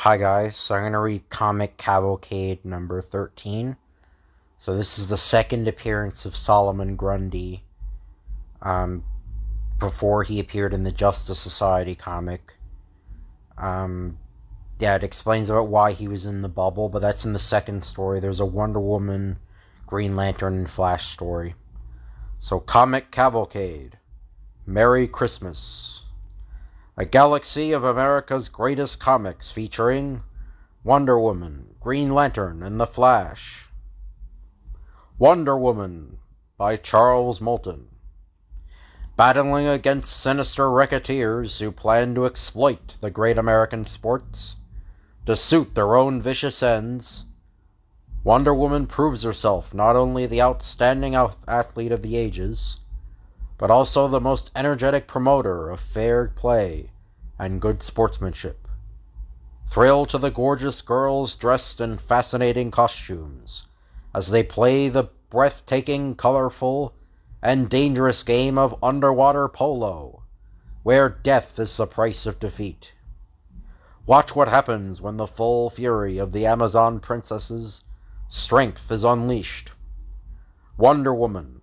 Hi guys, so I'm going to read comic Cavalcade number 13. So this is the second appearance of Solomon Grundy, before he appeared in the Justice Society comic. It explains about why he was in the bubble, but that's in the second story. There's a Wonder Woman, Green Lantern, and Flash story. So comic Cavalcade. Merry Christmas. A galaxy of America's greatest comics featuring Wonder Woman, Green Lantern, and the Flash. Wonder Woman by Charles Moulton. Battling against sinister racketeers who plan to exploit the great American sports to suit their own vicious ends, Wonder Woman proves herself not only the outstanding athlete of the ages, but also the most energetic promoter of fair play and good sportsmanship. Thrill to the gorgeous girls dressed in fascinating costumes as they play the breathtaking, colorful, and dangerous game of underwater polo, where death is the price of defeat. Watch what happens when the full fury of the Amazon princess's strength is unleashed. Wonder Woman,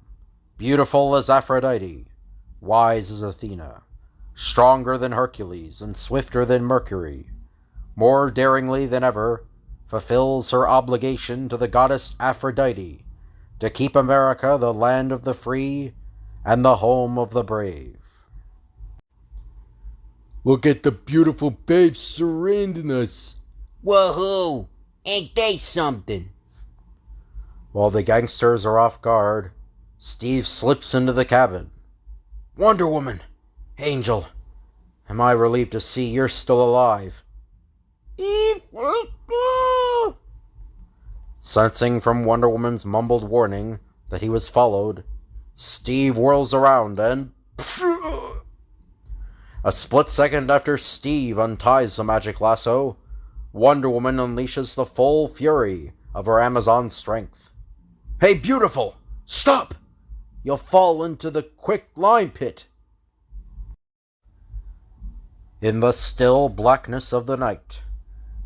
beautiful as Aphrodite, wise as Athena, stronger than Hercules and swifter than Mercury, more daringly than ever, fulfills her obligation to the goddess Aphrodite to keep America the land of the free and the home of the brave. Look at the beautiful babes surrounding us. Woohoo! Ain't they something? While the gangsters are off guard, Steve slips into the cabin. Wonder Woman, Angel, am I relieved to see you're still alive. Sensing from Wonder Woman's mumbled warning that he was followed, Steve whirls around and... A split second after Steve unties the magic lasso, Wonder Woman unleashes the full fury of her Amazon strength. Hey, beautiful! Stop! You'll fall into the quick lime pit. In the still blackness of the night,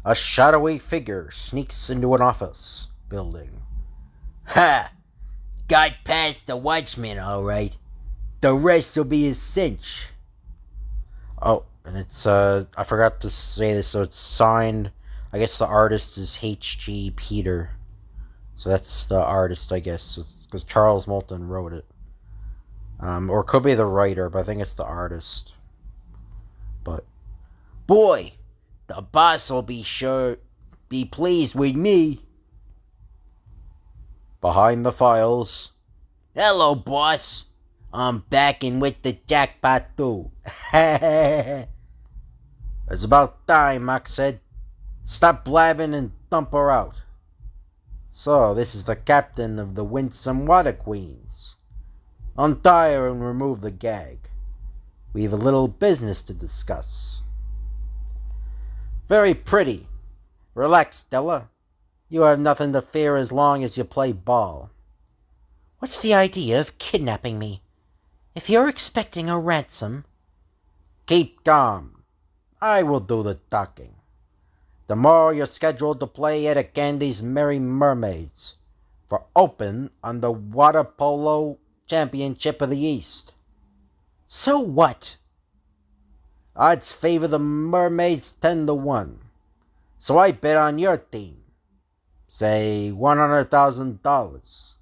a shadowy figure sneaks into an office building. Ha! Got past the watchman, all right. The rest will be a cinch. Oh, and it's, I forgot to say this, so it's signed, I guess the artist is H.G. Peter. So that's the artist, I guess, because Charles Moulton wrote it. Or it could be the writer, but I think it's the artist. But, boy, the boss will be pleased with me. Behind the files. Hello, boss. I'm back in with the jackpot too. It's about time, Mac said. Stop blabbing and dump her out. So, this is the captain of the Winsome Water Queens. Untie her and remove the gag. We have a little business to discuss. Very pretty. Relax, Stella. You have nothing to fear as long as you play ball. What's the idea of kidnapping me? If you're expecting a ransom... Keep calm. I will do the talking. Tomorrow you're scheduled to play at Candy's Merry Mermaids for Open on the Water Polo Championship of the East. So what? Odds favor the Mermaids 10-1. So I bet on your team. Say $100,000.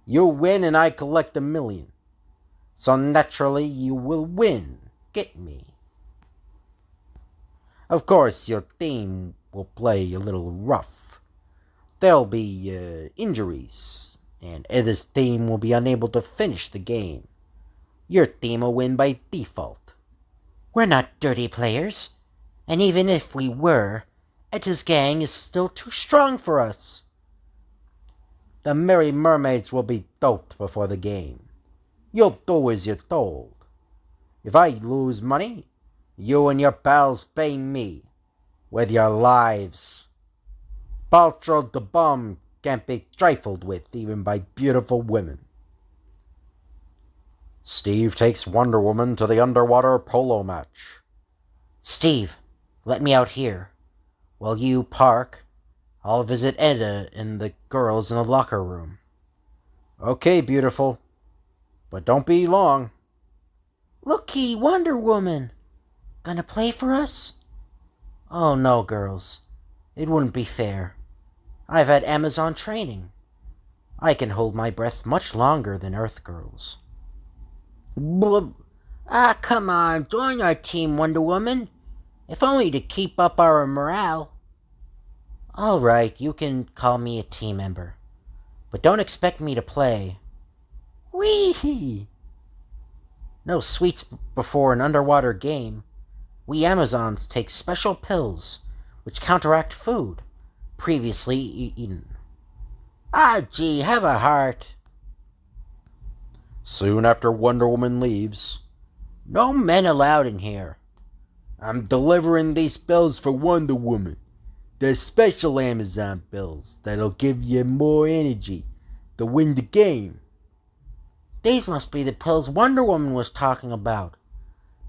You win and I collect $1 million. So naturally you will win. Get me? Of course, your team will play a little rough. There'll be injuries, and Edith's team will be unable to finish the game. Your team will win by default. We're not dirty players, and even if we were, Etta's gang is still too strong for us. The Merry Mermaids will be doped before the game. You'll do as you're told. If I lose money, you and your pals pay me with your lives. Paltrow the Bum can't be trifled with even by beautiful women. Steve takes Wonder Woman to the underwater polo match. Steve, let me out here. While you park, I'll visit Edda and the girls in the locker room. Okay, beautiful. But don't be long. Looky, Wonder Woman! Gonna play for us? Oh no, girls. It wouldn't be fair. I've had Amazon training. I can hold my breath much longer than Earth girls. Blub. Ah, come on, join our team, Wonder Woman. If only to keep up our morale. All right, you can call me a team member. But don't expect me to play. Whee! No sweets before an underwater game. We Amazons take special pills which counteract food previously eaten. Ah, gee, have a heart. Soon after Wonder Woman leaves, No men allowed in here. I'm delivering these pills for Wonder Woman. They're special Amazon pills that'll give you more energy to win the game. These must be the pills Wonder Woman was talking about.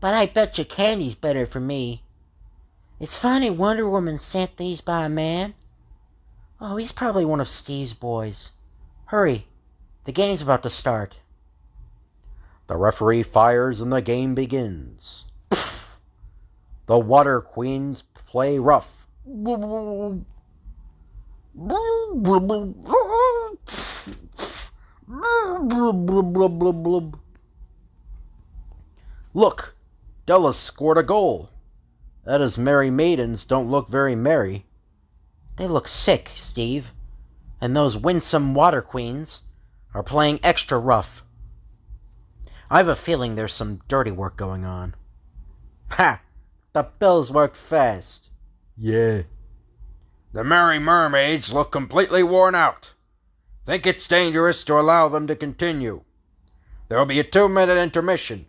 But I bet your candy's better for me. It's funny Wonder Woman sent these by a man. Oh, he's probably one of Steve's boys. Hurry, the game's about to start. the referee fires and the game begins. The Water Queens play rough. Look, Della scored a goal. Edda's merry maidens don't look very merry. They look sick, Steve. And those winsome Water Queens are playing extra rough. I have a feeling there's some dirty work going on. Ha! The pills worked fast. Yeah. The Merry Mermaids look completely worn out. Think it's dangerous to allow them to continue. There will be a 2-minute intermission.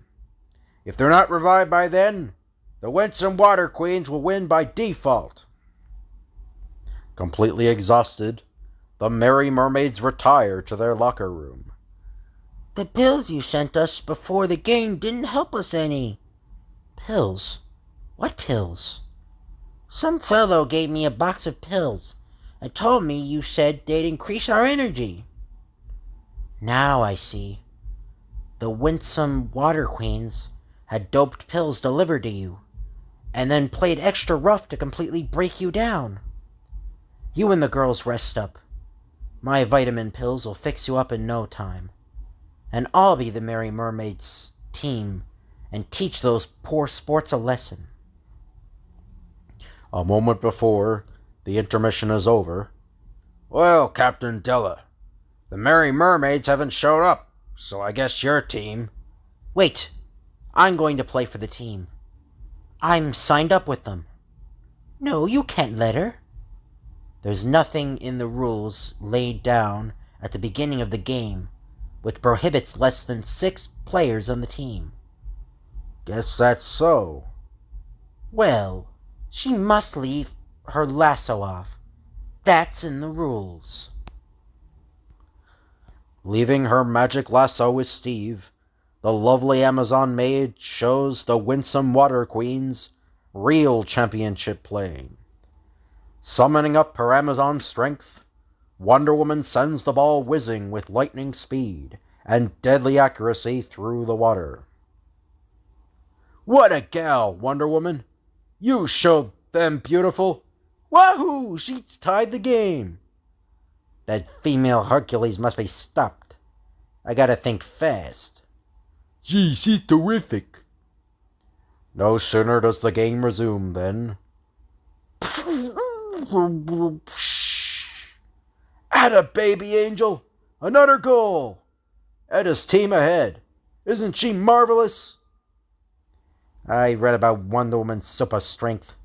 If they're not revived by then, the Winsome Water Queens will win by default. Completely exhausted, the Merry Mermaids retire to their locker room. The pills you sent us before the game didn't help us any. Pills? What pills? Some fellow gave me a box of pills and told me you said they'd increase our energy. Now I see. The Winsome Water Queens had doped pills delivered to you, and then played extra rough to completely break you down. You and the girls rest up. My vitamin pills will fix you up in no time. And I'll be the Merry Mermaids team and teach those poor sports a lesson. A moment before the intermission is over. Well, Captain Della, the Merry Mermaids haven't showed up, so I guess your team... Wait, I'm going to play for the team. I'm signed up with them. No, you can't let her. There's nothing in the rules laid down at the beginning of the game which prohibits less than 6 players on the team. Guess that's so. Well, she must leave her lasso off. That's in the rules. Leaving her magic lasso with Steve, the lovely Amazon maid shows the Winsome Water Queens real championship playing. Summoning up her Amazon strength, Wonder Woman sends the ball whizzing with lightning speed and deadly accuracy through the water. What a gal, Wonder Woman! You showed them beautiful. Wahoo! She's tied the game. That female Hercules must be stopped. I gotta think fast. Gee, she's terrific. No sooner does the game resume than... Atta baby angel! Another goal! Edda's team ahead. Isn't she marvelous? I read about Wonder Woman's super strength,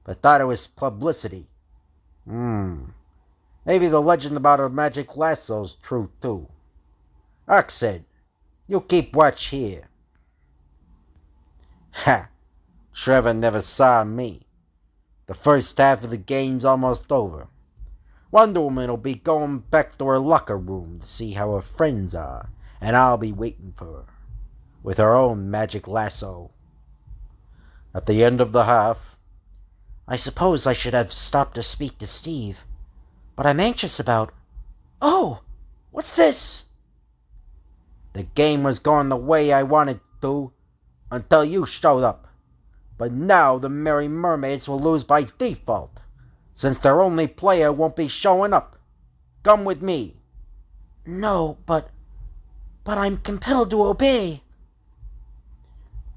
but thought it was publicity. Maybe the legend about her magic lasso's true too. Oxhead, you keep watch here. Ha! Trevor never saw me. The first half of the game's almost over. Wonder Woman will be going back to her locker room to see how her friends are, and I'll be waiting for her, with her own magic lasso. At the end of the half, I suppose I should have stopped to speak to Steve, but I'm anxious about... Oh! What's this? The game was going the way I wanted to until you showed up. But now the Merry Mermaids will lose by default, since their only player won't be showing up. Come with me. No, but I'm compelled to obey.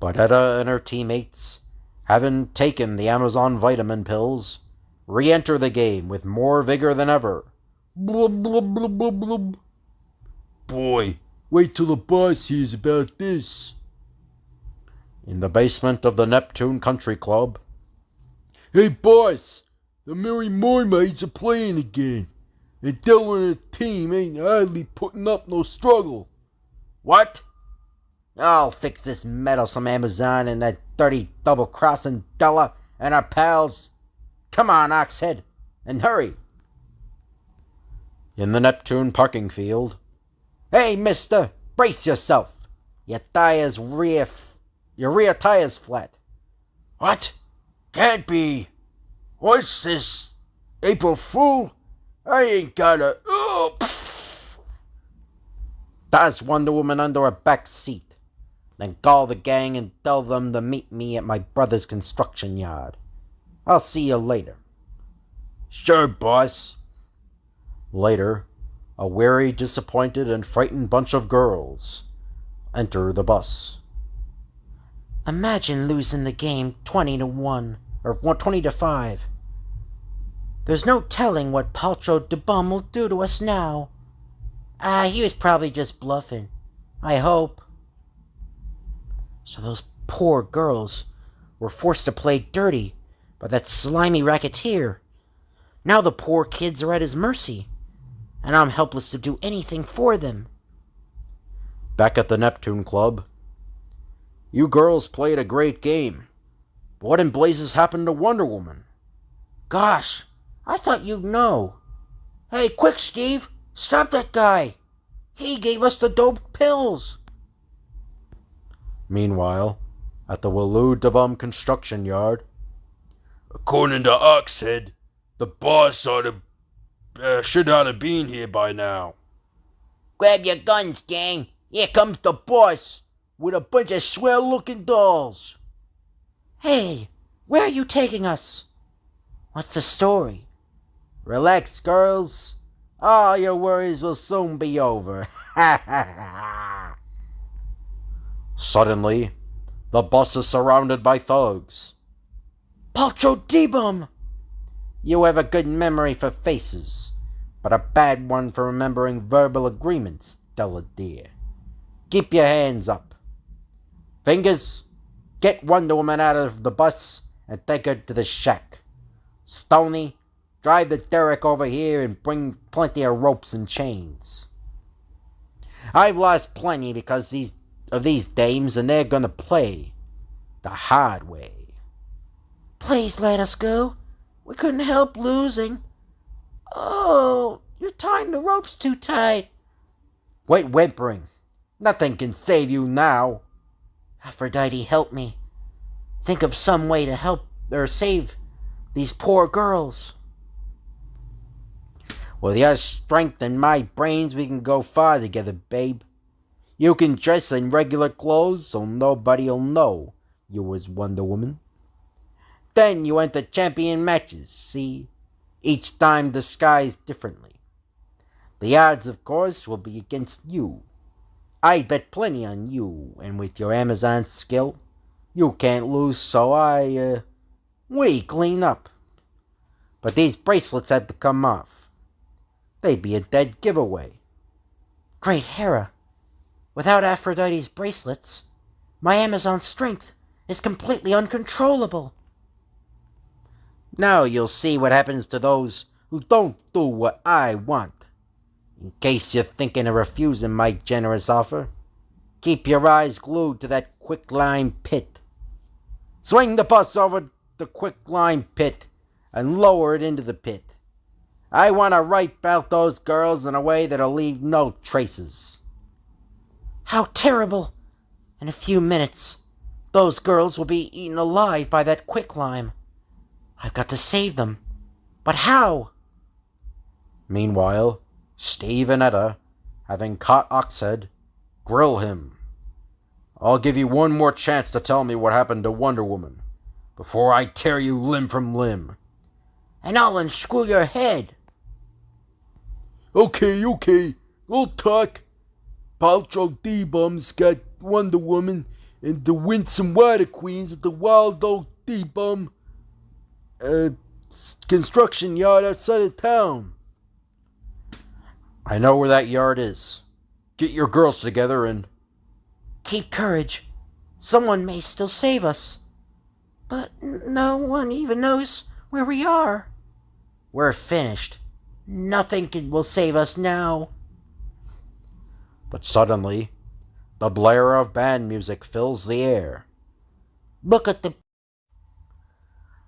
But Etta and her teammates, having taken the Amazon vitamin pills, re-enter the game with more vigor than ever. Blub, blub, blub, blub, blub. Boy, wait till the boss hears about this. In the basement of the Neptune Country Club. Hey boss, the Merry Mermaids are playing again. And Della and her team ain't hardly putting up no struggle. What? I'll fix this meddlesome Amazon and that dirty double-crossing Della and our pals. Come on, Oxhead, and hurry. In the Neptune parking field. Hey, mister, brace yourself. Your rear tire's flat. What? Can't be. What's this? April Fool? I ain't got a... Oh, There's Wonder Woman under her back seat. Then call the gang and tell them to meet me at my brother's construction yard. I'll see you later. Sure, boss. Later, a weary, disappointed, and frightened bunch of girls enter the bus. Imagine losing the game 20-1, or 20-5. There's no telling what Paltrow de Bum will do to us now. He was probably just bluffing. I hope. So those poor girls were forced to play dirty by that slimy racketeer. Now the poor kids are at his mercy, and I'm helpless to do anything for them. Back at the Neptune Club. You girls played a great game. But what in blazes happened to Wonder Woman? Gosh, I thought you'd know. Hey, quick, Steve! Stop that guy! He gave us the doped pills! Meanwhile, at the Wallou de Bum construction yard. According to Oxhead, the boss should ought to been here by now. Grab your guns, gang. Here comes the boss with a bunch of swell-looking dolls. Hey, where are you taking us? What's the story? Relax, girls. All your worries will soon be over. Suddenly, the bus is surrounded by thugs. Paltrow de Bum! You have a good memory for faces, but a bad one for remembering verbal agreements, Della dear. Keep your hands up. Fingers, get Wonder Woman out of the bus and take her to the shack. Stony, drive the derrick over here and bring plenty of ropes and chains. I've lost plenty because of these dames, and they're gonna play the hard way. Please let us go. We couldn't help losing. Oh, you're tying the ropes too tight. Quit whimpering. Nothing can save you now. Aphrodite, help me. Think of some way to help or save these poor girls. With your strength and my brains, we can go far together, babe. You can dress in regular clothes so nobody'll know you was Wonder Woman. Then you enter champion matches, see? Each time disguised differently. The odds, of course, will be against you. I bet plenty on you, and with your Amazon skill, you can't lose, so we clean up. But these bracelets had to come off. They'd be a dead giveaway. Great Hera, without Aphrodite's bracelets, my Amazon strength is completely uncontrollable. Now you'll see what happens to those who don't do what I want. In case you're thinking of refusing my generous offer, keep your eyes glued to that quicklime pit. Swing the bus over the quicklime pit and lower it into the pit. I want to wipe out those girls in a way that'll leave no traces. How terrible! In a few minutes, those girls will be eaten alive by that quicklime. I've got to save them. But how? Meanwhile, Steve and Etta, having caught Oxhead, grill him. I'll give you one more chance to tell me what happened to Wonder Woman before I tear you limb from limb. And I'll unscrew your head. Okay, we'll talk. Paltrow D-Bum's got Wonder Woman and the Winsome Water Queens at the Wild Oak D-Bum construction yard outside of town. I know where that yard is. Get your girls together and... Keep courage. Someone may still save us. But no one even knows where we are. We're finished. Nothing will save us now. But suddenly, the blare of band music fills the air. Look at the...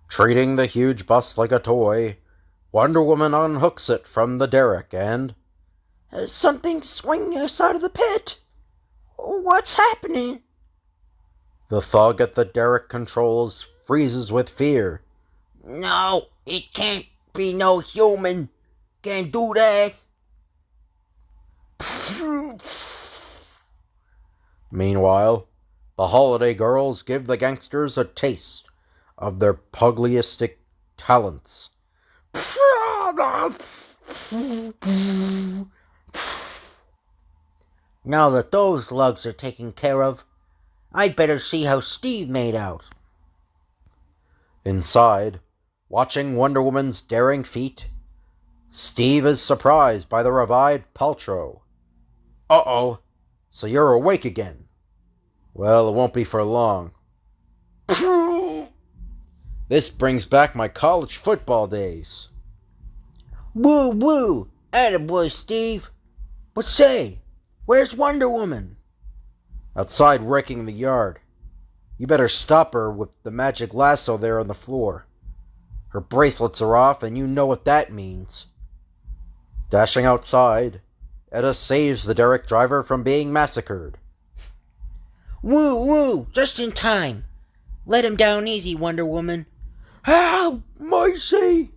Treating the huge bus like a toy, Wonder Woman unhooks it from the derrick and... Something's swinging us out of the pit. What's happening? The thug at the derrick controls freezes with fear. No, it can't be no human. Can't do that. Meanwhile, the holiday girls give the gangsters a taste of their pugilistic talents. Now that those lugs are taken care of, I'd better see how Steve made out. Inside, watching Wonder Woman's daring feat, Steve is surprised by the revived Paltrow. Uh-oh, so you're awake again. Well, it won't be for long. This brings back my college football days. Woo woo! Attaboy, Steve. But say, where's Wonder Woman? Outside wrecking the yard. You better stop her with the magic lasso there on the floor. Her bracelets are off, and you know what that means. Dashing outside, Etta saves the derrick driver from being massacred. Woo woo! Just in time. Let him down easy, Wonder Woman. Help! Mercy!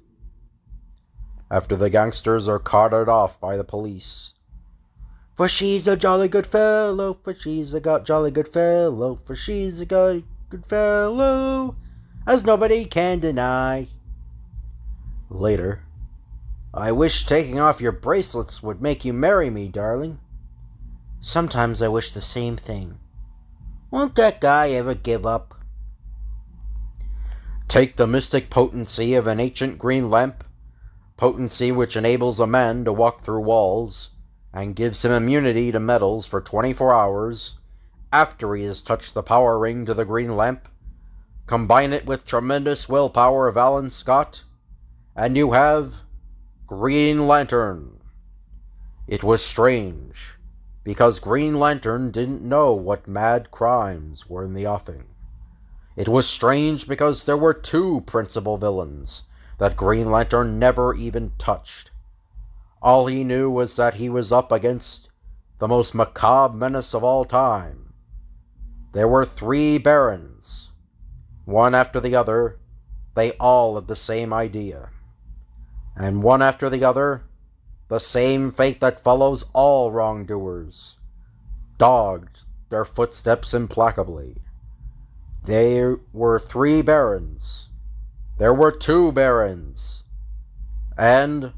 After the gangsters are carted off by the police. For she's a jolly good fellow, for she's a jolly good fellow, for she's a good fellow, as nobody can deny. Later, I wish taking off your bracelets would make you marry me, darling. Sometimes I wish the same thing. Won't that guy ever give up? Take the mystic potency of an ancient green lamp, potency which enables a man to walk through walls, and gives him immunity to metals for 24 hours after he has touched the power ring to the green lamp. Combine it with tremendous willpower of Alan Scott, and you have Green Lantern. It was strange, because Green Lantern didn't know what mad crimes were in the offing. It was strange because there were two principal villains that Green Lantern never even touched. All he knew was that he was up against the most macabre menace of all time. There were 3 barons. One after the other, they all had the same idea. And one after the other, the same fate that follows all wrongdoers, dogged their footsteps implacably. There were 3 barons. There were 2 barons. And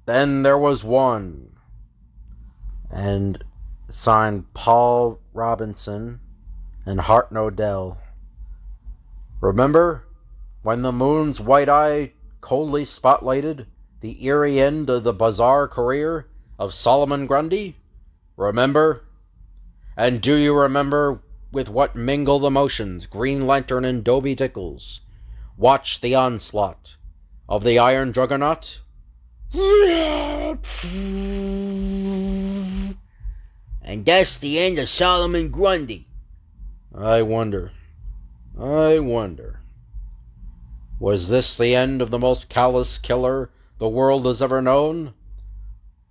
then there was one. And signed Paul Robinson and Hart Odell. Remember when the moon's white eye coldly spotlighted the eerie end of the bizarre career of Solomon Grundy? Remember? And do you remember with what mingled emotions Green Lantern and Dobie Tickles watched the onslaught of the Iron Juggernaut? And that's the end of Solomon Grundy. I wonder. Was this the end of the most callous killer the world has ever known?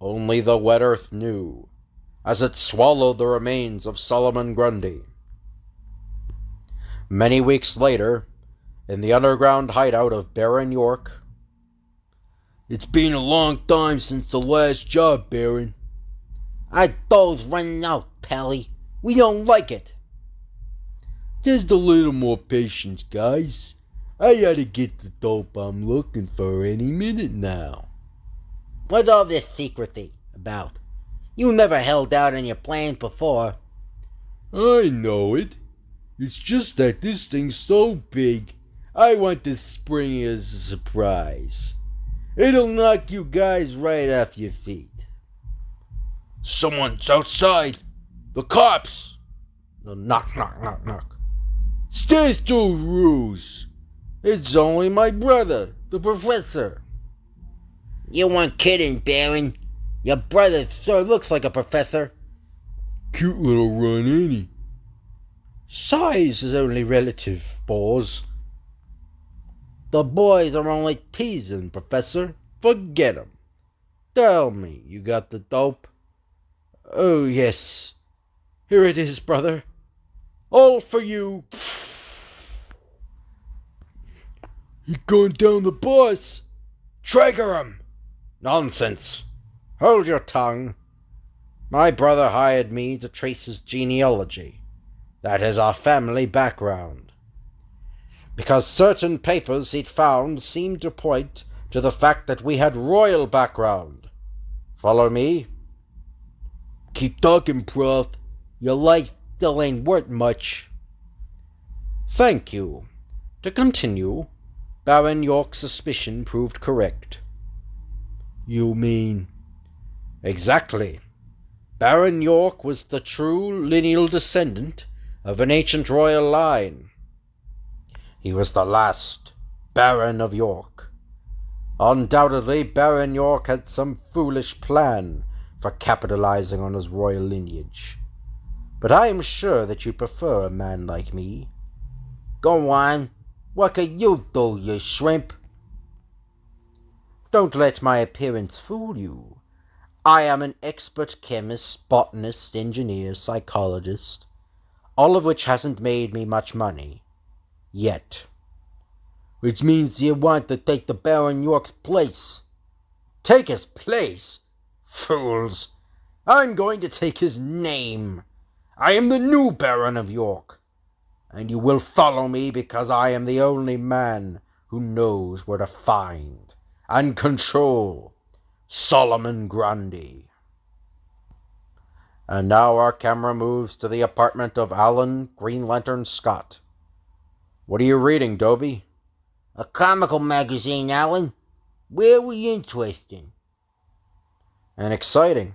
Only the wet earth knew, as it swallowed the remains of Solomon Grundy. Many weeks later, in the underground hideout of Baron York. It's been a long time since the last job, Baron. Our doug's running out, Pally. We don't like it. Just a little more patience, guys. I gotta get the dope I'm looking for any minute now. What's all this secrecy about? You never held out on your plans before. I know it. It's just that this thing's so big, I want to spring it as a surprise. It'll knock you guys right off your feet. Someone's outside. The cops. Knock, knock, knock, knock. Stay through ruse. It's only my brother, the professor. You weren't kidding, Baron. Your brother sure looks like a professor. Cute little run, ain't he? Size is only relative, boys. The boys are only teasing, Professor. Forget 'em. Tell me, you got the dope? Oh, yes. Here it is, brother. All for you. He's going down the boss. Trigger him. Nonsense. Hold your tongue. My brother hired me to trace his genealogy. That is our family background. Because certain papers he'd found seemed to point to the fact that we had royal background. Follow me? Keep talking, Prof. Your life still ain't worth much. Thank you. To continue, Baron York's suspicion proved correct. You mean? Exactly. Baron York was the true lineal descendant of an ancient royal line. He was the last Baron of York. Undoubtedly, Baron York had some foolish plan for capitalizing on his royal lineage. But I am sure that you'd prefer a man like me. Go on. What can you do, you shrimp? Don't let my appearance fool you. I am an expert chemist, botanist, engineer, psychologist, all of which hasn't made me much money. Yet. Which means you want to take the Baron York's place. Take his place? Fools! I'm going to take his name. I am the new Baron of York. And you will follow me because I am the only man who knows where to find and control Solomon Grundy. And now our camera moves to the apartment of Alan Green Lantern Scott. What are you reading, Dobie? A comical magazine, Alan. Very interesting. And exciting.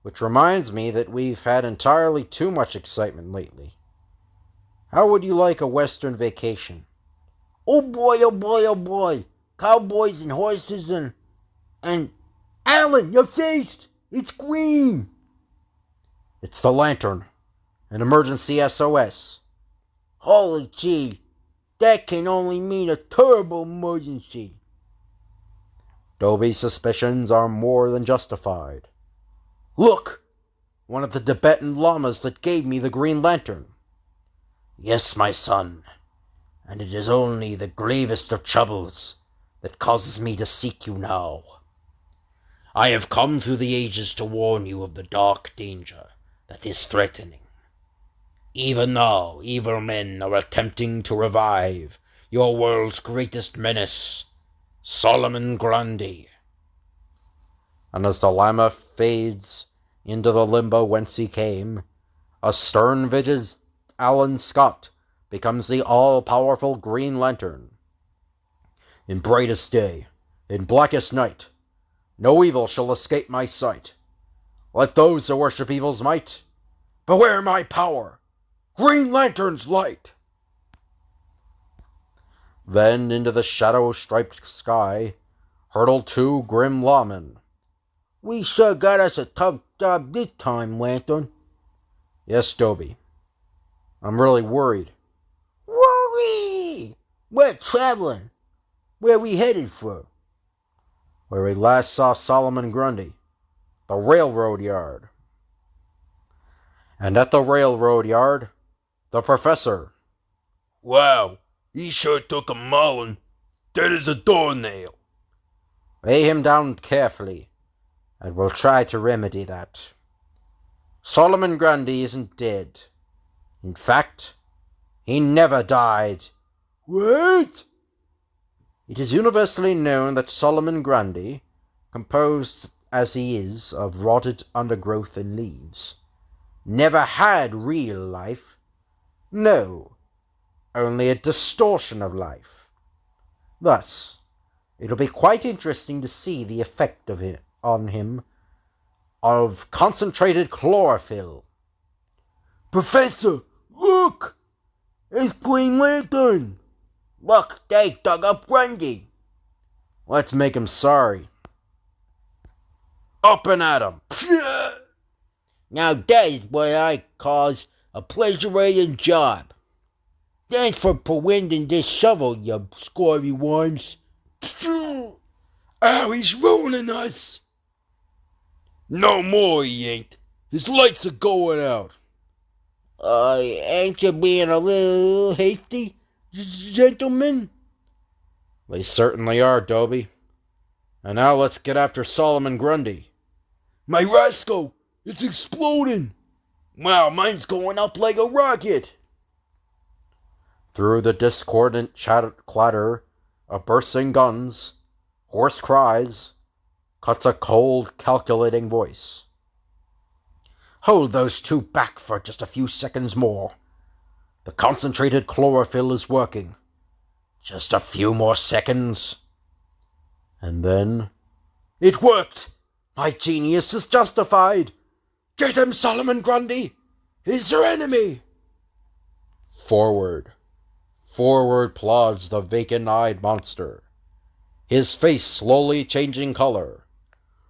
Which reminds me that we've had entirely too much excitement lately. How would you like a western vacation? Oh boy, oh boy, oh boy. Cowboys and horses and... Alan, your face! It's green! It's the lantern. An emergency SOS. Holy gee. That can only mean a terrible emergency. Dobie's suspicions are more than justified. Look! One of the Tibetan lamas that gave me the Green Lantern. Yes, my son, and it is only the gravest of troubles that causes me to seek you now. I have come through the ages to warn you of the dark danger that is threatening. Even now, evil men are attempting to revive your world's greatest menace, Solomon Grundy. And as the Lama fades into the limbo whence he came, a stern-visaged Alan Scott becomes the all-powerful Green Lantern. In brightest day, in blackest night, no evil shall escape my sight. Let those who worship evil's might beware my power, Green Lantern's light. Then into the shadow-striped sky hurtled two grim lawmen. We sure got us a tough job this time, Lantern. Yes, Dobie. I'm really worried. Worry! We're traveling. Where we headed for? Where we last saw Solomon Grundy, the railroad yard. And at the railroad yard, the professor. Wow, He sure took a maulin'. Dead as a doornail. Lay him down carefully, and we'll try to remedy that. Solomon Grundy isn't dead. In fact, he never died. What? It is universally known that Solomon Grundy, composed as he is of rotted undergrowth and leaves, never had real life. No, only a distortion of life. Thus, it'll be quite interesting to see the effect of it on him of concentrated chlorophyll. Professor, look! It's Green Lantern! Look, they dug up Grundy. Let's make him sorry. Up and at him! Now that is what I calls a pleasurating job. Thanks for winding this shovel, you scory worms. Ow, he's ruining us! No more, he ain't. His lights are going out. Ain't you being a little hasty, gentlemen? They certainly are, Dobie. And now let's get after Solomon Grundy. My Roscoe, it's exploding. Wow, mine's going up like a rocket. Through the discordant clatter of bursting guns, hoarse cries, cuts a cold, calculating voice. Hold those two back for just a few seconds more. The concentrated chlorophyll is working. Just a few more seconds. And then... It worked! My genius is justified! Get him, Solomon Grundy! He's your enemy! Forward. Forward plods the vacant-eyed monster, his face slowly changing color.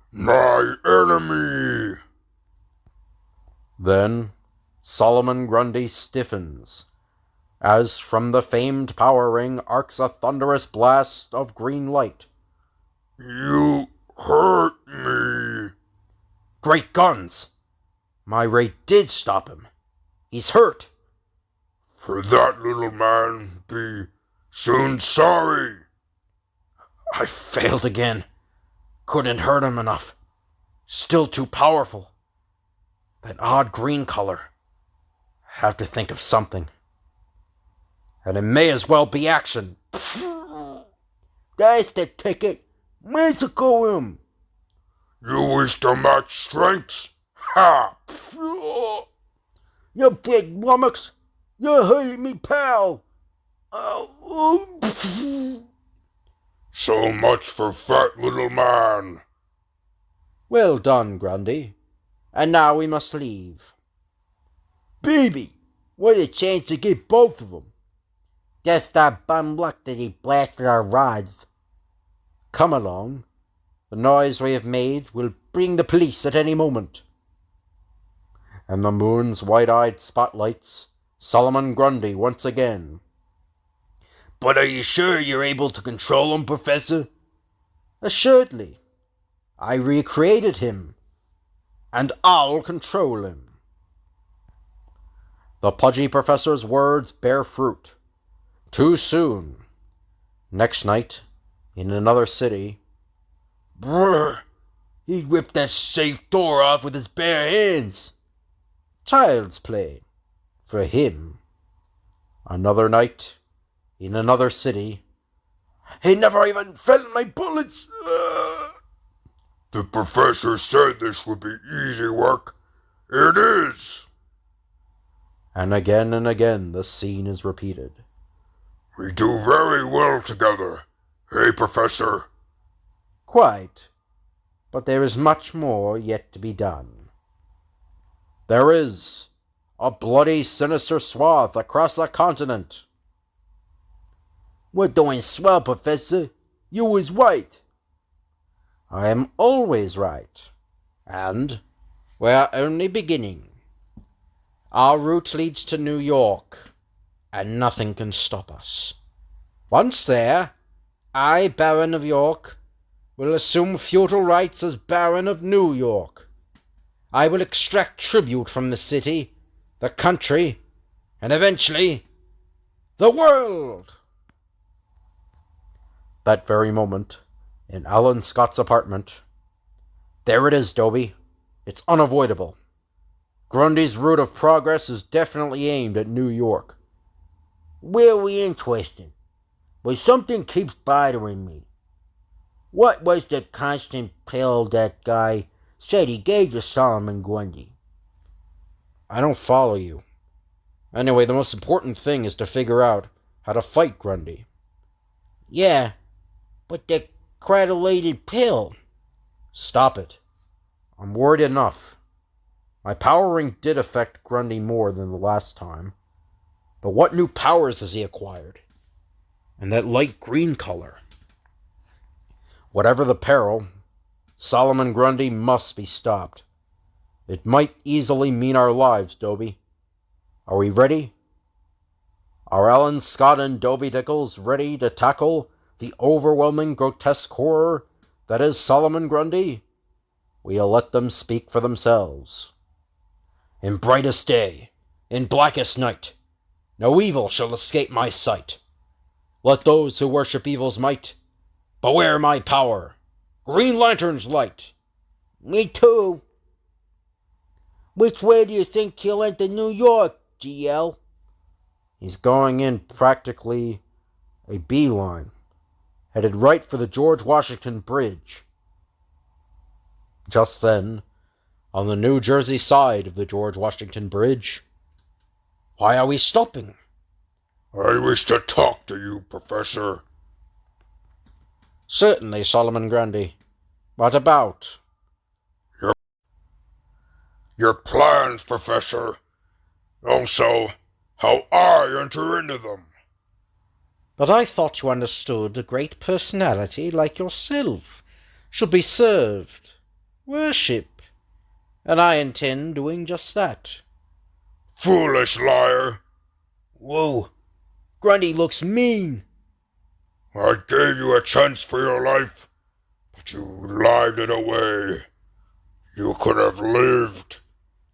My enemy! Then Solomon Grundy stiffens, as from the famed power ring arcs a thunderous blast of green light. You hurt me. Great guns! My ray did stop him. He's hurt. For that, little man, be soon sorry. I failed again. Couldn't hurt him enough. Still too powerful. That odd green color. Have to think of something. And it may as well be action. That's the ticket. Musical him. You wish to match strengths? Ha! You big lummox. You hurt me, pal. So much for fat little man. Well done, Grundy. And now we must leave. Baby, what a chance to get both of them. Just our bum luck that he blasted our rods. Come along. The noise we have made will bring the police at any moment. And the moon's wide-eyed spotlights Solomon Grundy once again. But are you sure you're able to control him, Professor? Assuredly. I recreated him, and I'll control him. The pudgy professor's words bear fruit. Too soon. Next night, in another city. Brr! He ripped that safe door off with his bare hands. Child's play. For him. Another night, in another city. He never even felt my bullets. The professor said this would be easy work. It is. And again the scene is repeated. We do very well together. Hey, Professor? Quite. But there is much more yet to be done. There is a bloody, sinister swath across the continent. We're doing swell, Professor. You was right. I am always right. And we're only beginning. Our route leads to New York, and nothing can stop us. Once there, I, Baron of York, will assume feudal rights as Baron of New York. I will extract tribute from the city, the country, and eventually, the world. that very moment, in Alan Scott's apartment. There it is, Dobie. It's unavoidable. Grundy's route of progress is definitely aimed at New York. Very interesting. But something keeps bothering me. What was the constant pill that guy said he gave to Solomon Grundy? I don't follow you. Anyway, the most important thing is to figure out how to fight Grundy. Yeah, but the cradulated pill. Stop it. I'm worried enough. My power ring did affect Grundy more than the last time. But what new powers has he acquired? And that light green color. Whatever the peril, Solomon Grundy must be stopped. It might easily mean our lives, Dobie. Are we ready? Are Alan Scott and Dobie Dickles ready to tackle the overwhelming grotesque horror that is Solomon Grundy? We'll let them speak for themselves. In brightest day, in blackest night, no evil shall escape my sight. Let those who worship evil's might beware my power, Green Lantern's light. Me too. Which way do you think he'll enter New York, GL? He's going in practically a beeline, headed right for the George Washington Bridge. Just then, on the New Jersey side of the George Washington Bridge, why are we stopping? I wish to talk to you, Professor. Certainly, Solomon Grundy. What about? Your plans, Professor. Also, how I enter into them. But I thought you understood a great personality like yourself should be served, worshipped, and I intend doing just that. Foolish liar. Whoa, Grundy looks mean. I gave you a chance for your life, but you lied it away. You could have lived,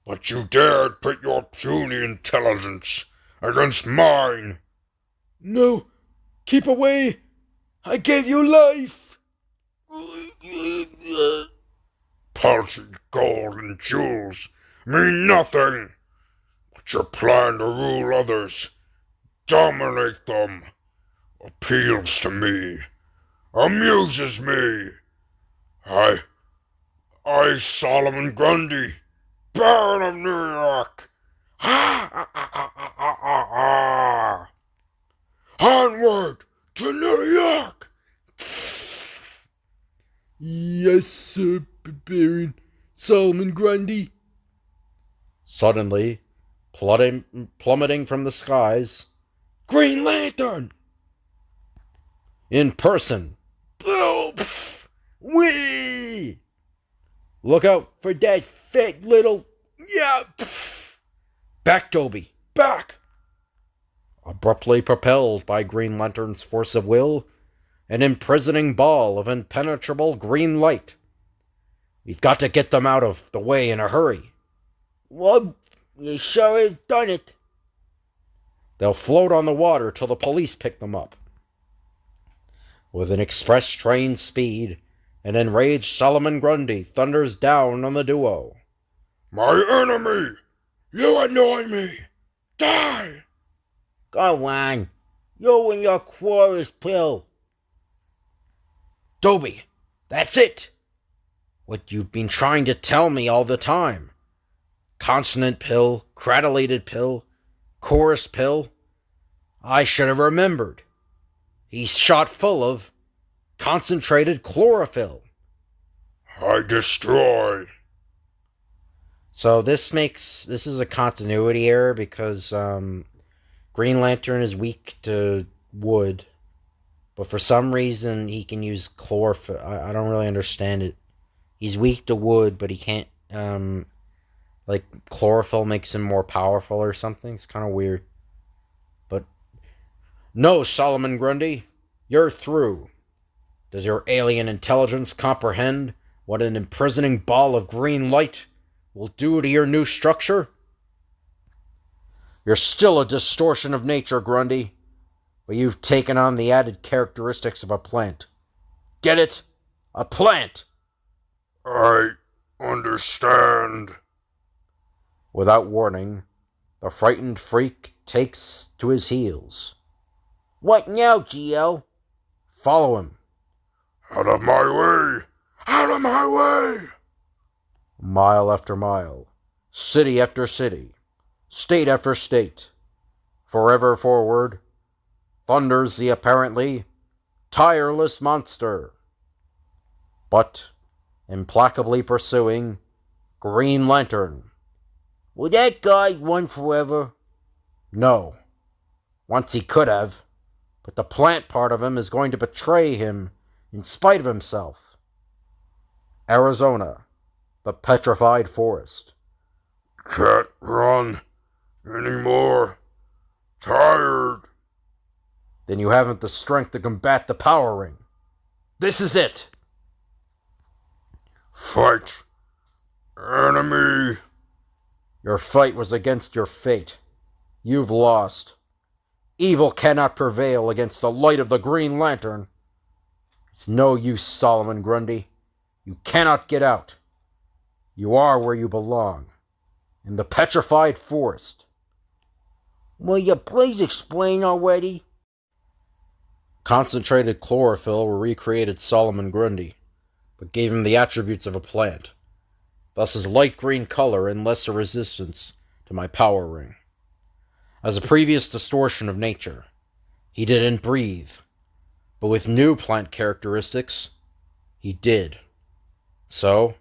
but you dared pit your puny intelligence against mine. No, keep away. I gave you life. Paltry gold and jewels mean nothing, but your plan to rule others, dominate them, appeals to me, amuses me. I, Solomon Grundy, Baron of New York. Onward to New York. Yes, sir, Baron Solomon Grundy. Suddenly, plummeting from the skies, Green Lantern. in person. Whee! Look out for that fat little... Yeah. Back, Dobie, back! Abruptly propelled by Green Lantern's force of will, an imprisoning ball of impenetrable green light. We've got to get them out of the way in a hurry. Well, you sure have done it. They'll float on the water till the police pick them up. With an express train speed, an enraged Solomon Grundy thunders down on the duo. My enemy! You annoy me! Die! Go on. You and your chorus pill. Dobie, that's it! What you've been trying to tell me all the time. Consonant pill, cradulated pill, chorus pill. I should have remembered. He's shot full of concentrated chlorophyll. I destroy. So this is a continuity error because Green Lantern is weak to wood, but for some reason he can use chlorophyll. I don't really understand it. He's weak to wood, but he can't. Like chlorophyll makes him more powerful or something. It's kind of weird. But no, Solomon Grundy, you're through. Does your alien intelligence comprehend what an imprisoning ball of green light will do to your new structure? You're still a distortion of nature, Grundy. but you've taken on the added characteristics of a plant. Get it? A plant! I understand. Without warning, the frightened freak takes to his heels. What now, Geo? Follow him. Out of my way! Out of my way! Mile after mile, city after city, state after state, forever forward, thunders the apparently tireless monster. But, implacably pursuing, Green Lantern. Will that guy run forever? No. Once he could have, but the plant part of him is going to betray him in spite of himself. Arizona, the petrified forest. Can't run anymore. Tired. Then you haven't the strength to combat the power ring. This is it. Fight. Enemy. Your fight was against your fate. You've lost. Evil cannot prevail against the light of the Green Lantern. It's no use, Solomon Grundy. You cannot get out. You are where you belong. In the petrified forest. Will you please explain already? Concentrated chlorophyll recreated Solomon Grundy, but gave him the attributes of a plant. Thus his light green color and lesser resistance to my power ring. As a previous distortion of nature, he didn't breathe, but with new plant characteristics, he did. So,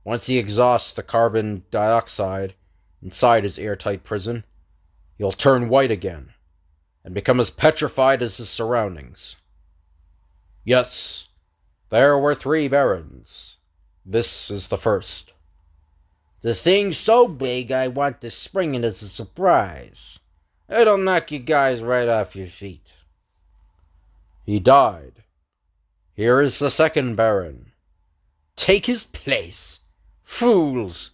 once he exhausts the carbon dioxide inside his airtight prison, he'll turn white again, and become as petrified as his surroundings. Yes, there were 3 barons. This is the first. The thing's so big I want to spring it as a surprise. It'll knock you guys right off your feet. He died. Here is the second baron. Take his place? Fools!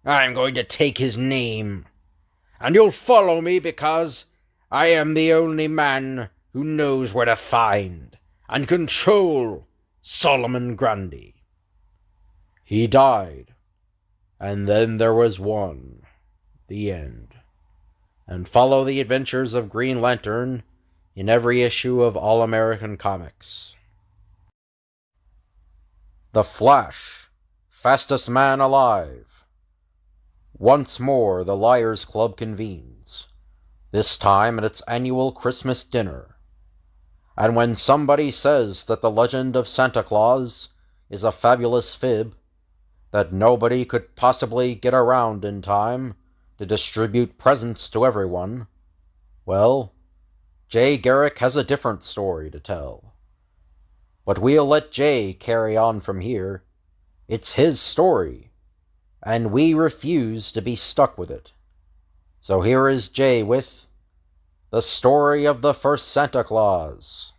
I'm going to take his name. And you'll follow me because I am the only man who knows where to find and control Solomon Grundy. He died. And then there was one. The end. And follow the adventures of Green Lantern in every issue of All American Comics. The Flash, fastest man alive. Once more the Liars Club convenes, this time at its annual Christmas dinner. And when somebody says that the legend of Santa Claus is a fabulous fib, that nobody could possibly get around in time to distribute presents to everyone, well, Jay Garrick has a different story to tell. But we'll let Jay carry on from here. It's his story, and we refuse to be stuck with it. So here is Jay with The Story of the First Santa Claus.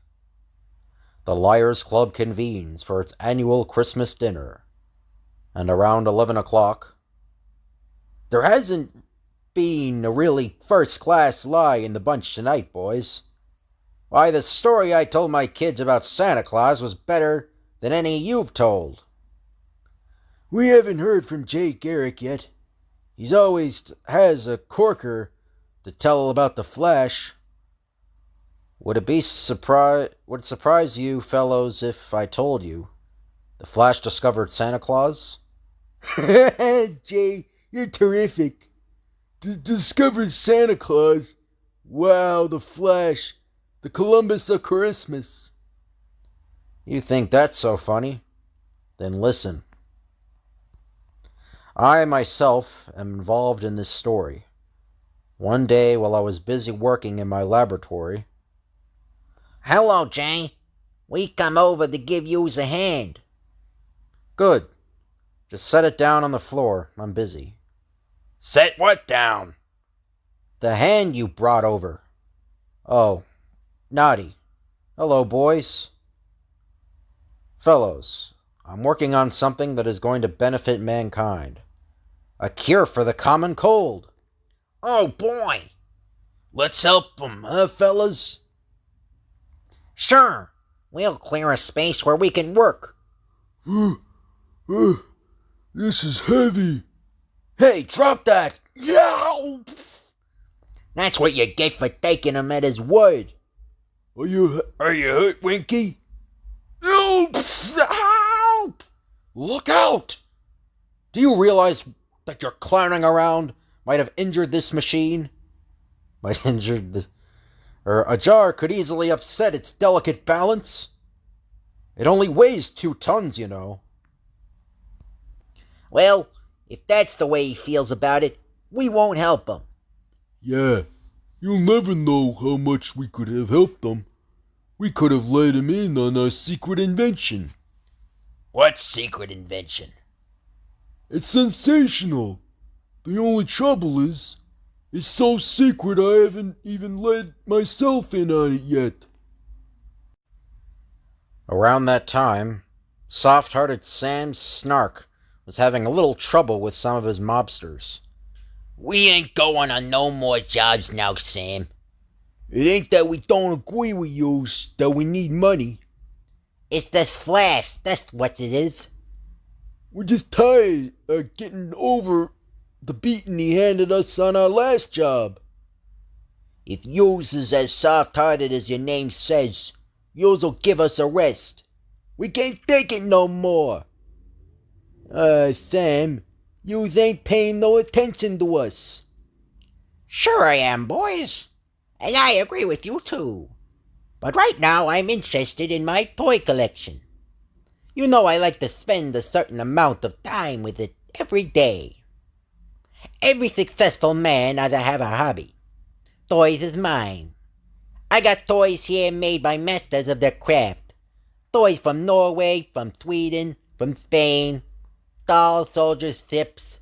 The Liars Club convenes for its annual Christmas dinner. And around 11 o'clock, there hasn't been a really first-class lie in the bunch tonight, boys. Why, the story I told my kids about Santa Claus was better than any you've told. We haven't heard from Jay Garrick yet. He's always has a corker to tell about the Flash. Would it surprise you fellows if I told you the Flash discovered Santa Claus? Jay, you're terrific. Discovered Santa Claus. Wow, the Flash. The Columbus of Christmas. You think that's so funny? Then listen. I myself am involved in this story. One day while I was busy working in my laboratory... Hello, Jay. We come over to give yous a hand. Good. Just set it down on the floor. I'm busy. Set what down? The hand you brought over. Oh, naughty. Hello, boys. Fellows, I'm working on something that is going to benefit mankind. A cure for the common cold. Oh, boy. Let's help 'em, huh, fellas? Sure, we'll clear a space where we can work. This is heavy. Hey, drop that! Yeah! That's what you get for taking him at his word. Are you hurt, Winky? Help! Help! Look out! Do you realize that your clowning around might have injured this machine? A jar could easily upset its delicate balance. It only weighs 2 tons, you know. Well, if that's the way he feels about it, we won't help him. Yeah, you'll never know how much we could have helped him. We could have let him in on our secret invention. What secret invention? It's sensational. The only trouble is, it's so secret I haven't even let myself in on it yet. Around that time, soft-hearted Sam Snark was having a little trouble with some of his mobsters. We ain't going on no more jobs now, Sam. It ain't that we don't agree with you, it's that we need money. It's this Flash, that's what it is. We're just tired of getting over the beating he handed us on our last job. If yours is as soft-hearted as your name says, you'll give us a rest. We can't take it no more. Sam, you ain't paying no attention to us. Sure I am, boys. And I agree with you, too. But right now I'm interested in my toy collection. You know I like to spend a certain amount of time with it every day. Every successful man ought to have a hobby. Toys is mine. I got toys here made by masters of their craft. Toys from Norway, from Sweden, from Spain. Dolls, soldiers, ships.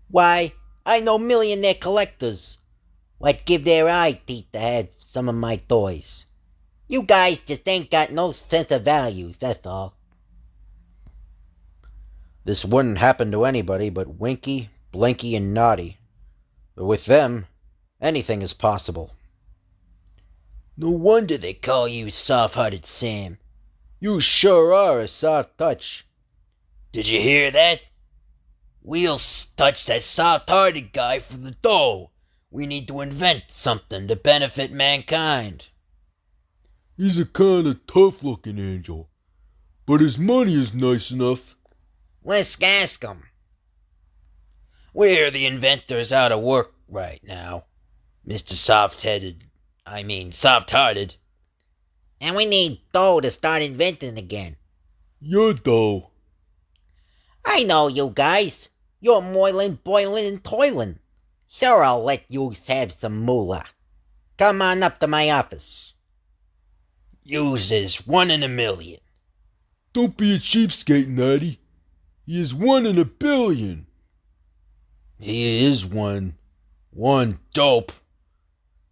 Why, I know millionaire collectors what give their eye teeth to have some of my toys. You guys just ain't got no sense of values, that's all. This wouldn't happen to anybody but Winky, Blinky, and Naughty. But with them, anything is possible. No wonder they call you soft-hearted Sam. You sure are a soft touch. Did you hear that? We'll touch that soft-hearted guy for the dough. We need to invent something to benefit mankind. He's a kind of tough-looking angel, but his money is nice enough. Let's ask him. We're the inventors out of work right now, Mr. Soft-hearted. And we need dough to start inventing again. Your dough. I know you guys. You're moiling, boiling, and toiling. Sure, I'll let you have some moolah. Come on up to my office. Yours is 1 in a million. Don't be a cheapskate, Natty. He is 1 in a billion. He is one. One dope.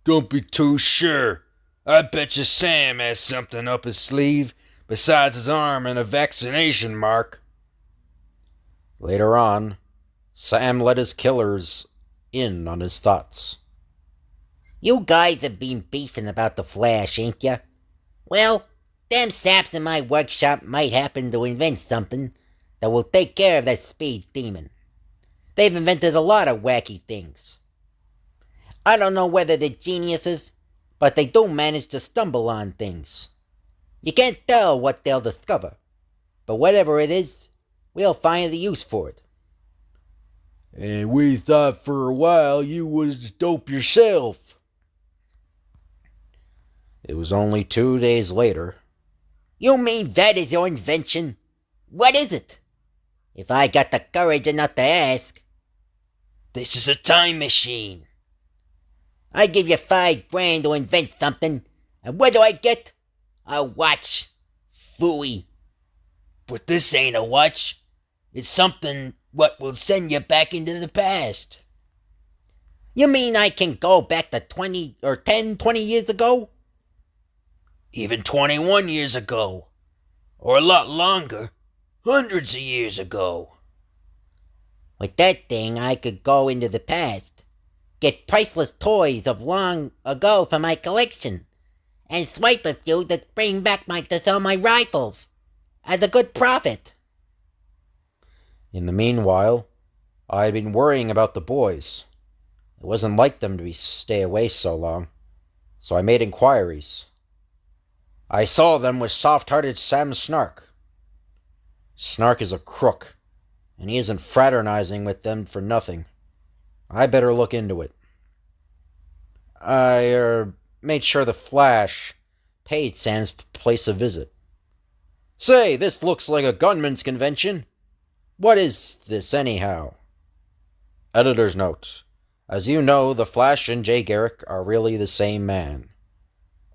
Don't be too sure. I bet you Sam has something up his sleeve besides his arm and a vaccination mark. Later on, Sam let his killers in on his thoughts. You guys have been beefing about the Flash, ain't ya? Well, them saps in my workshop might happen to invent something that will take care of that speed demon. They've invented a lot of wacky things. I don't know whether they're geniuses, but they do manage to stumble on things. You can't tell what they'll discover, but whatever it is, we'll find the use for it. And we thought for a while you was dope yourself. It was only 2 days later. You mean that is your invention? What is it? If I got the courage enough to ask. This is a time machine. I give you $5,000 to invent something, and what do I get? A watch. Phooey. But this ain't a watch. It's something what will send you back into the past. You mean I can go back to 20 years ago? Even 21 years ago. Or a lot longer. Hundreds of years ago. With that thing, I could go into the past, get priceless toys of long ago for my collection, and swipe a few to bring back to sell my rifles as a good profit. In the meanwhile, I had been worrying about the boys. It wasn't like them to stay away so long, so I made inquiries. I saw them with soft-hearted Sam Snark. Snark is a crook, and he isn't fraternizing with them for nothing. I better look into it. I made sure the Flash paid Sam's place a visit. Say, this looks like a gunman's convention. What is this, anyhow? Editor's note. As you know, the Flash and Jay Garrick are really the same man.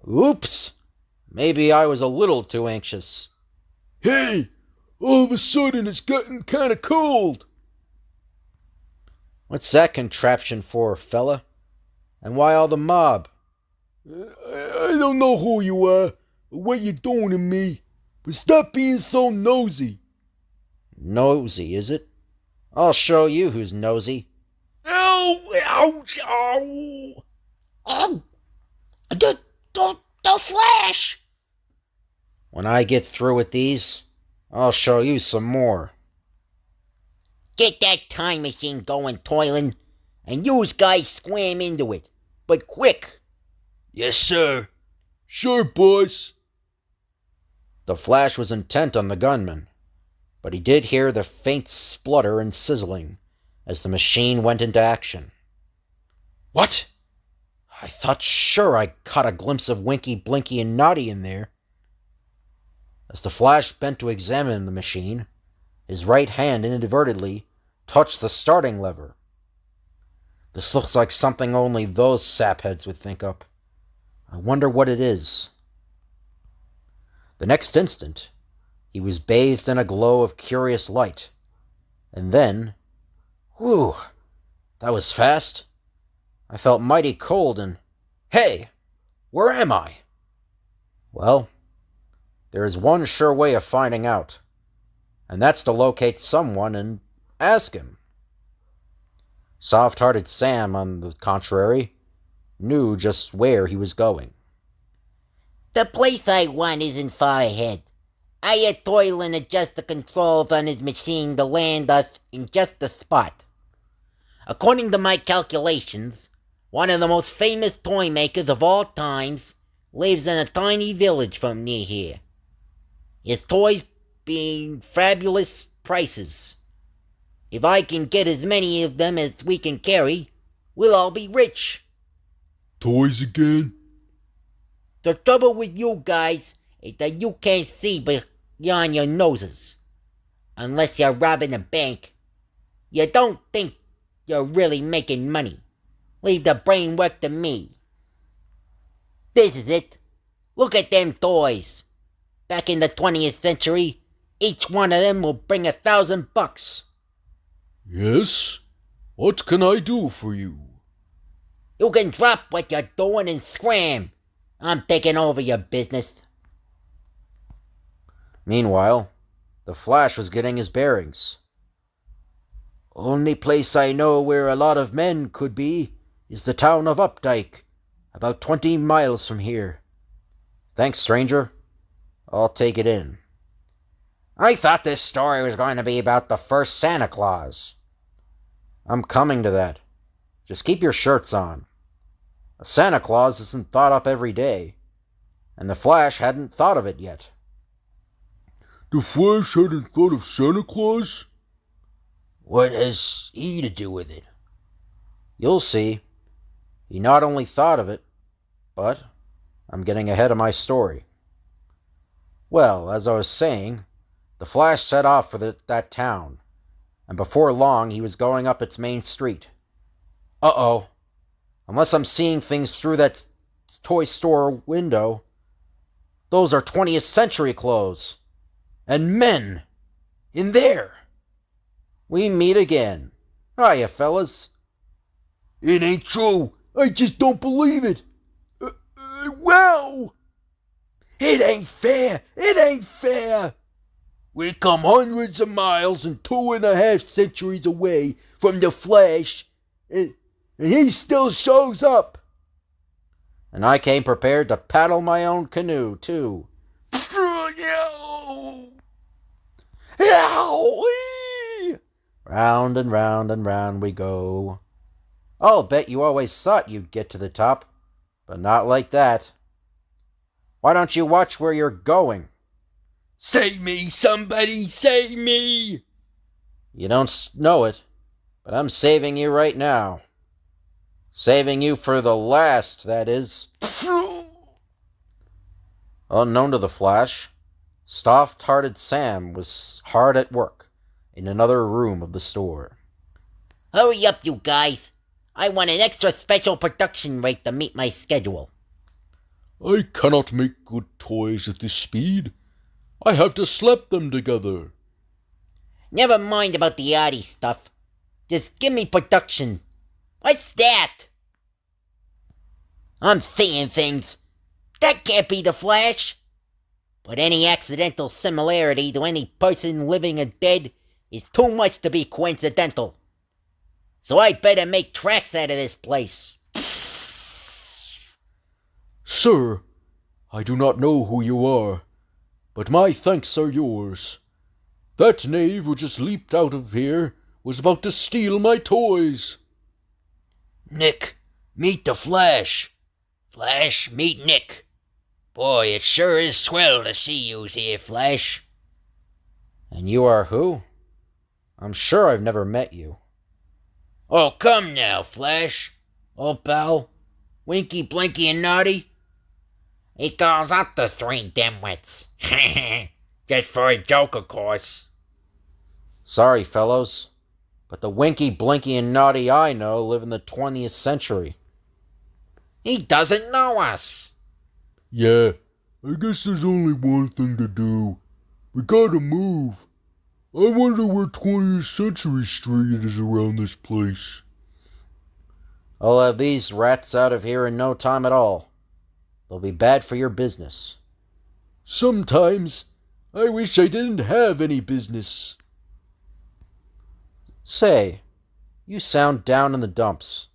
Oops! Maybe I was a little too anxious. Hey! All of a sudden it's gotten kinda cold! What's that contraption for, fella? And why all the mob? I don't know who you are, or what you're doing to me, but stop being so nosy. Nosy, is it? I'll show you who's nosy. Ow! Ouch! Ow! The Flash! When I get through with these, I'll show you some more. Get that time machine going, Toylan, and use guys swam into it. But quick! Yes, sir. Sure, boss. The Flash was intent on the gunman, but he did hear the faint splutter and sizzling as the machine went into action. What? I thought sure I caught a glimpse of Winky, Blinky, and Naughty in there. As the Flash bent to examine the machine, his right hand inadvertently touched the starting lever. This looks like something only those sapheads would think up. I wonder what it is. The next instant, he was bathed in a glow of curious light. And then, whew, that was fast. I felt mighty cold and, hey, where am I? Well, there is one sure way of finding out, and that's to locate someone and ask him. Soft-hearted Sam, on the contrary, knew just where he was going. The place I want isn't far ahead. I had Toylan adjust the controls on his machine to land us in just the spot. According to my calculations, one of the most famous toy makers of all times lives in a tiny village from near here. His toys being fabulous prices. If I can get as many of them as we can carry, we'll all be rich. Toys again? The trouble with you guys is that you can't see beyond your noses. Unless you're robbing a bank. You don't think you're really making money. Leave the brain work to me. This is it. Look at them toys. Back in the 20th century, each one of them will bring $1,000. Yes? What can I do for you? You can drop what you're doing and scram. I'm taking over your business. Meanwhile, the Flash was getting his bearings. Only place I know where a lot of men could be is the town of Updike, about 20 miles from here. Thanks, stranger. I'll take it in. I thought this story was going to be about the first Santa Claus. I'm coming to that. Just keep your shirts on. A Santa Claus isn't thought up every day, and the Flash hadn't thought of it yet. The Flash hadn't thought of Santa Claus? What has he to do with it? You'll see. He not only thought of it, but I'm getting ahead of my story. Well, as I was saying, the Flash set off for that town, and before long he was going up its main street. Uh-oh. Unless I'm seeing things through that toy store window, those are 20th century clothes. And men. In there. We meet again. Hiya, fellas. It ain't true. I just don't believe it. Wow! It ain't fair. It ain't fair. We come hundreds of miles and 2.5 centuries away from the Flash, and he still shows up. And I came prepared to paddle my own canoe, too. Round and round and round we go. I'll bet you always thought you'd get to the top, but not like that. Why don't you watch where you're going? Save me, somebody, save me! You don't know it, but I'm saving you right now. Saving you for the last, that is. Unknown to the Flash, soft-hearted Sam was hard at work in another room of the store. Hurry up, you guys. I want an extra special production rate to meet my schedule. I cannot make good toys at this speed. I have to slap them together. Never mind about the arty stuff. Just give me production. What's that? I'm seeing things. That can't be the Flash. But any accidental similarity to any person living or dead is too much to be coincidental. So I better make tracks out of this place. Sir, I do not know who you are, but my thanks are yours. That knave who just leaped out of here was about to steal my toys. Nick, meet the Flash. Flash, meet Nick. Boy, it sure is swell to see yous here, Flash. And you are who? I'm sure I've never met you. Oh, come now, Flash. Old pal. Winky, Blinky, and Naughty. He calls up the three dimwits. Just for a joke, of course. Sorry, fellows, but the Winky, Blinky, and Naughty I know live in the 20th century. He doesn't know us. Yeah, I guess there's only one thing to do. We gotta move. I wonder where 20th Century Street is around this place. I'll have these rats out of here in no time at all. They'll be bad for your business. Sometimes I wish I didn't have any business. Say, you sound down in the dumps.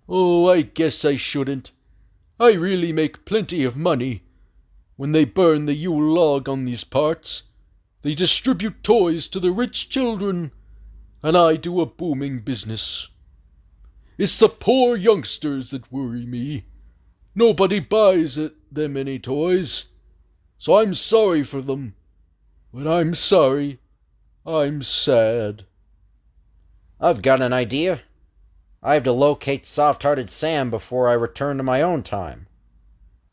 Oh, I guess I shouldn't. I really make plenty of money. When they burn the Yule log on these parts, they distribute toys to the rich children, and I do a booming business. It's the poor youngsters that worry me. Nobody buys them any toys, so I'm sorry for them. When I'm sorry, I'm sad. I've got an idea. I have to locate soft-hearted Sam before I return to my own time.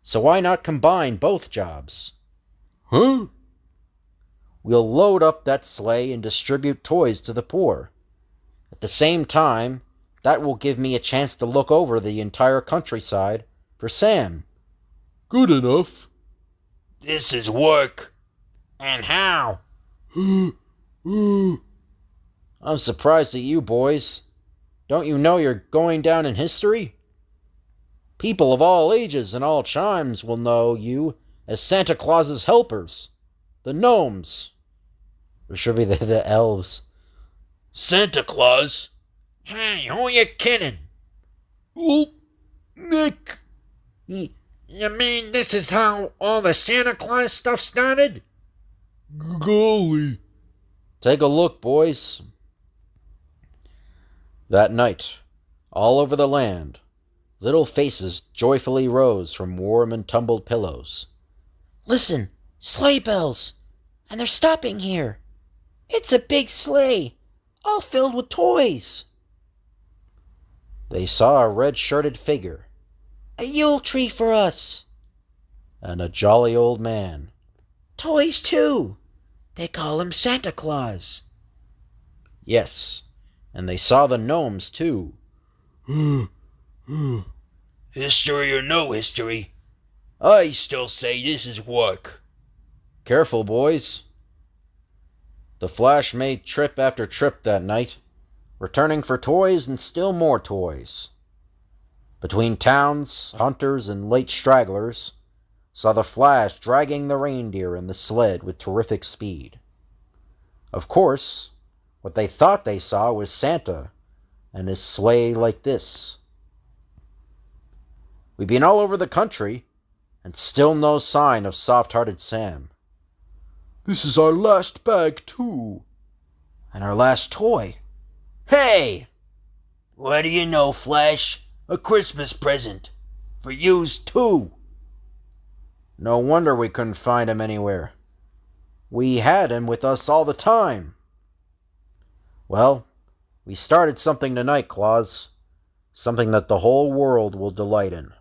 So why not combine both jobs? Huh? We'll load up that sleigh and distribute toys to the poor. At the same time, that will give me a chance to look over the entire countryside for Sam. Good enough. This is work. And how? I'm surprised at you boys. Don't you know you're going down in history? People of all ages and all chimes will know you as Santa Claus's helpers, the gnomes. Or should be the elves. Santa Claus? Hey, who you kidding? Oh, Nick. You mean this is how all the Santa Claus stuff started? Golly. Take a look, boys. That night, all over the land, little faces joyfully rose from warm and tumbled pillows. Listen, sleigh bells. And they're stopping here. It's a big sleigh, all filled with toys. They saw a red-shirted figure. A Yule tree for us. And a jolly old man. Toys, too. They call him Santa Claus. Yes, and they saw the gnomes, too. History or no history, I still say this is work. Careful, boys. The Flash made trip after trip that night, returning for toys and still more toys. Between towns, hunters, and late stragglers, saw the Flash dragging the reindeer and the sled with terrific speed. Of course, what they thought they saw was Santa and his sleigh like this. We've been all over the country, and still no sign of soft-hearted Sam. This is our last bag, too. And our last toy. Hey! What do you know, Flash? A Christmas present. For yous, too. No wonder we couldn't find him anywhere. We had him with us all the time. Well, we started something tonight, Claus. Something that the whole world will delight in.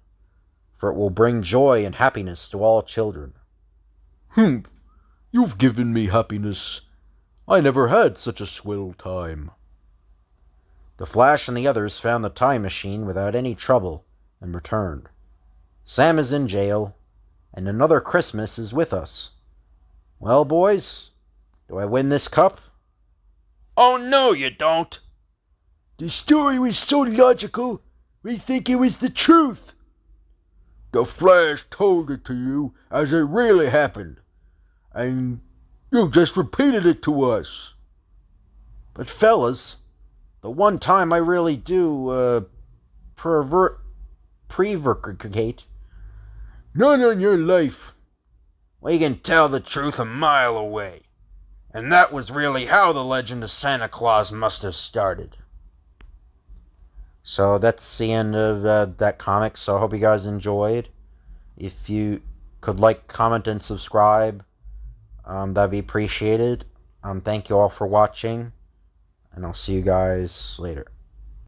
For it will bring joy and happiness to all children. Humph. You've given me happiness. I never had such a swell time. The Flash and the others found the time machine without any trouble and returned. Sam is in jail, and another Christmas is with us. Well, boys, do I win this cup? Oh, no, you don't. The story was so logical, we think it was the truth. The Flash told it to you as it really happened, and you just repeated it to us. But fellas, the one time I really do, prevaricate. None on your life. We can tell the truth a mile away. And that was really how the legend of Santa Claus must have started. So that's the end of that comic. So I hope you guys enjoyed. If you could like, comment, and subscribe, that'd be appreciated. Thank you all for watching, and I'll see you guys later.